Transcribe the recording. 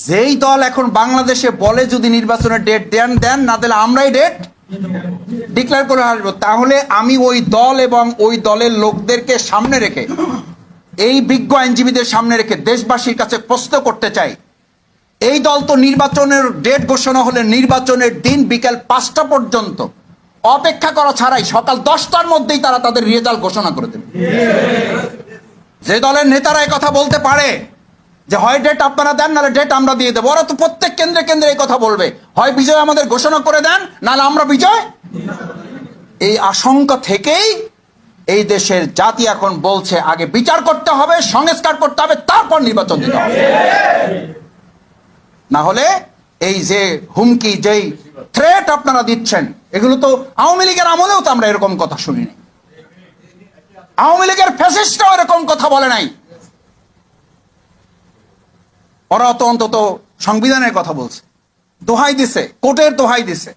যেই দল এখন বাংলাদেশে বলে যদি নির্বাচনের ডেট দেন না দিলে আমরাই ডেট ডিক্লেয়ার করে আসবো, তাহলে আমি ওই দল এবং ওই দলের লোকদেরকে সামনে রেখে, এই বিজ্ঞ আইনজীবীদের সামনে রেখে দেশবাসীর কাছে প্রশ্ন করতে চাই, এই দল তো নির্বাচনের ডেট ঘোষণা হলে নির্বাচনের দিন বিকেল 5টা পর্যন্ত অপেক্ষা করা ছাড়াই সকাল 10টার মধ্যেই তারা তাদের রেজাল্ট ঘোষণা করে দেবে। যে দলের নেতারা এই কথা বলতে পারে যে হয় ডেট আপনারা দেন নাহলে ডেট আমরা দিয়ে দেবো, ওরা তো প্রত্যেক কেন্দ্রে কেন্দ্রে এই কথা বলবে, হয় বিজয় আমাদের ঘোষণা করে দেন নাহলে আমরা বিজয়। এই আশঙ্কা থেকেই এই দেশের জাতি এখন বলছে আগে বিচার করতে হবে, সংস্কার করতে হবে, তারপর নির্বাচন দিতে হবে। না হলে এই যে হুমকি, যেই থ্রেট আপনারা দিচ্ছেন, এগুলো তো আওয়ামী লীগের আমলেও তো আমরা এরকম কথা শুনিনি। আওয়ামী লীগের ফ্যাসিস্টরাও এরকম কথা বলে নাই। ওরা তো অন্তত সংবিধানের কথা বলছে, দোহাই দিছে, কোর্টের দোহাই দিছে।